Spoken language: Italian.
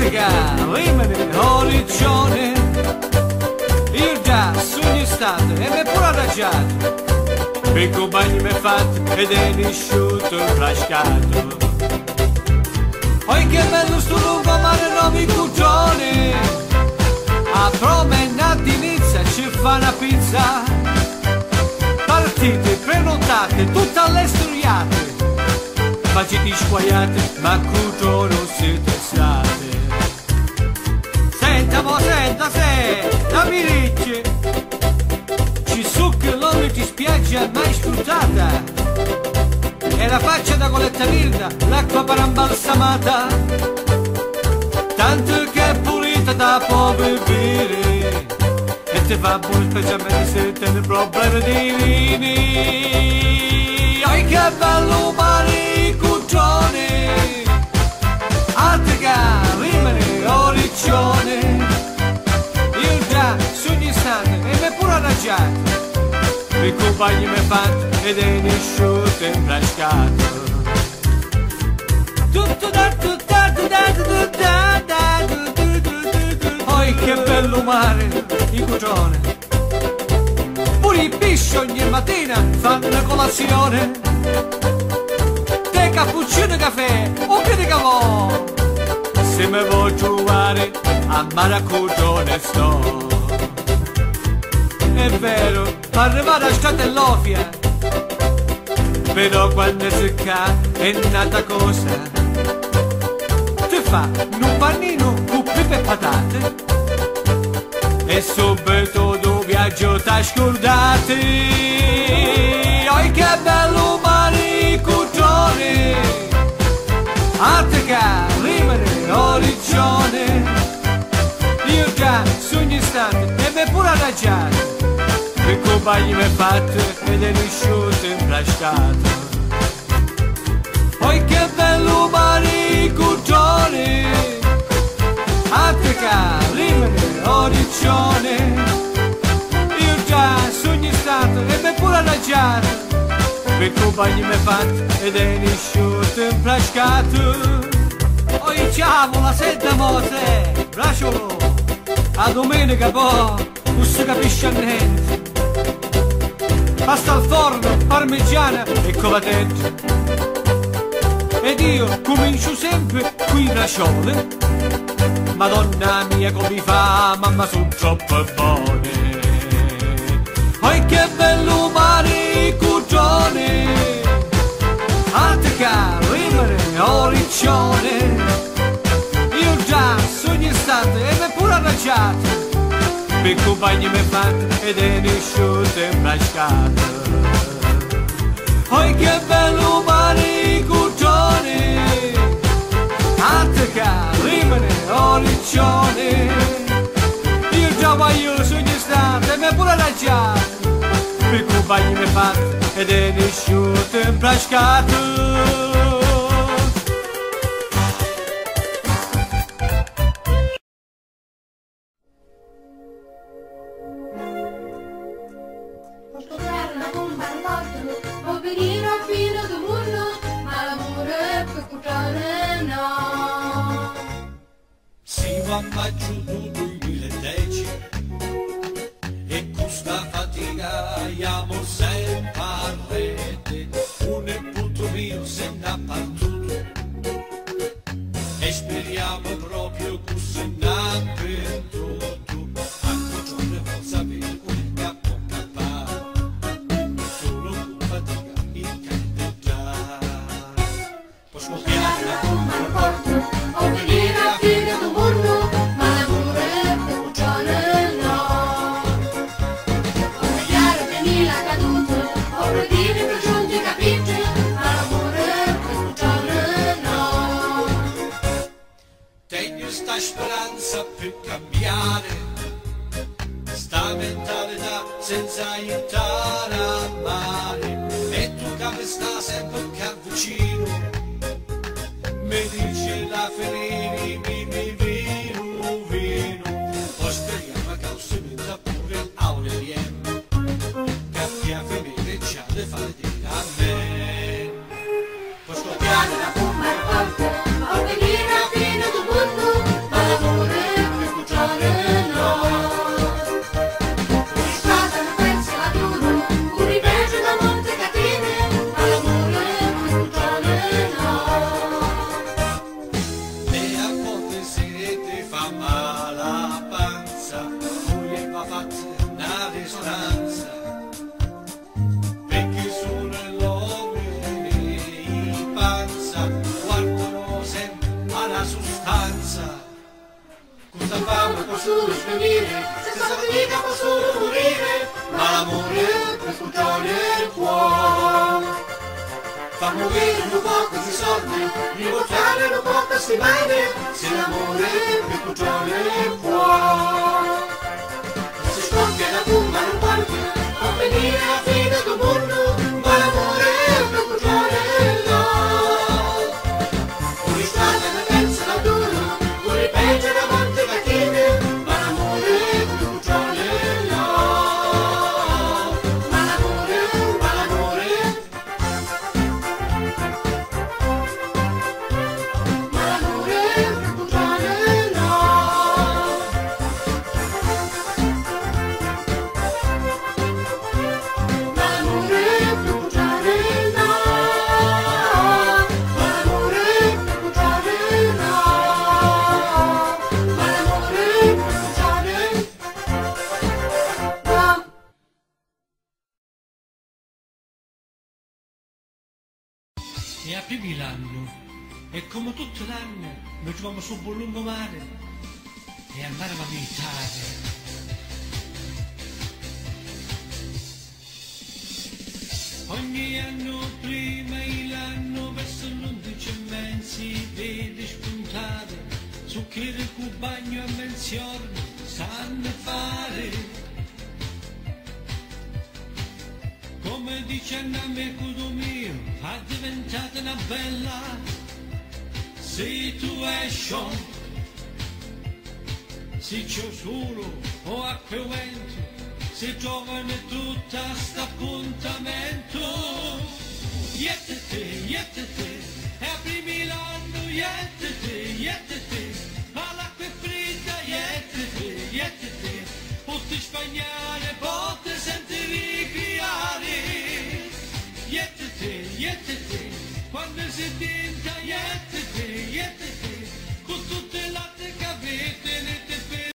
Attica, rimane, orizzone. Io già sogno stato e mi è pure adagiato. Per compagni mi è fatto ed è nisciuto frascato. Poi che bello sto lungomare non mi cuccione. A promenade di Nizza ci fa una pizza. Partite, prenotate, tutte alle storiate. Faciti squagliate, ma cuccio non siete state. Senta, la miriccia. Ci su che l'uomo ti spiaggia mai sfruttata. E la faccia da coletta virda, l'acqua parambalsamata. Tanto che è pulita da può bere. E ti fa buono specialmente se te ne problemi di vini. Oi che bello maricuccione. Attica, rimane, orizzone. Io già sogni stato e mi è pure adagiato. Il compagno mi è fatto ed è nisciuto e frascato. Poi che bello mare, il cucione. Pure i pesci ogni mattina fanno colazione. Te cappuccino e caffè, o che di cavò. Se mi vuoi trovare a Maracugione sto. È vero, arrivare a Stratellofia, però quando si cade è nata cosa. Ti fa un panino con pepe e patate e subito tu viaggio t'ha scordati. Oi che bello maricuccione. Attica, rimane, orizzone. Io già sogni stato e mi è pure adagiato. Il compagno mi è fatto ed è nisciuto e frascato. Poi che bello maricuccione. Attica, rimane, orizzone. Io già sogni stato e mi è pure adagiato. Il compagno mi è fatto ed è nisciuto e frascato. Oi ciao, la setta mose, bracciolo. A domenica poi non si capisce niente. Pasta al forno, parmigiana e covatette. Ed io comincio sempre qui bracciole. Madonna mia come mi fa, mamma sono troppo buone. Oi che bello maricuccione. Attica, rimane, orizzone. Io già sogni stato e mi è pure adagiato. Per compagni mi è fatto ed è nisciuto e frascato. Oi che bello maricuccione. Attica, rimane, orizzone. Io già voglio sogni stato e mi è pure adagiato. Per compagni mi è fatto ed è nisciuto e frascato. A maggio del 2010 e questa fatica andiamo sempre a rete. Un punto mio se n'ha partito e speriamo proprio che se n'ha perduto. Anche giorno forza avere un capo capato solo con fatica in candidà. Può scoppiare la bomba al porto o venire a fine del mondo. Sta speranza per cambiare, sta mentalità senza aiutare a mare. E tu che mi sta sempre più vicino, mi dice la ferire, vino, poi speriamo che si metta pure a un alieno, che a femminile ci ha da fare dire a me. Può scoppiare la bomba al porto, o venire a fine del mondo. speranza, perché sono l'uomo in panza, guardano sempre alla sostanza. Questa fama posso svenire, senza fatica posso morire, ma l'amore per sfoggiare il cuore. Fa morire un po' questi soldi, rivoltare un po' queste mani, se l'amore per sfoggiare il cuore. Se scoppia la tumba non parte, può venire la fine del mondo, ma l'amore per sfoggiare il cuore. Con strada da pensa da duro, con il peggio da monte cattive, ma l'amore per sfoggiare il cuore. Ma l'amore, ma l'amore. E aprimi l'anno e come tutto l'anno noi troviamo sul buon lungomare e andiamo a militare. Ogni anno prima l'anno verso l'11 si vede spuntare su che il cubagno a menziorno sanno fare. Come dice a me cudo mio, è diventata una bella situation. Se c'è solo o acqua e vento, si trovano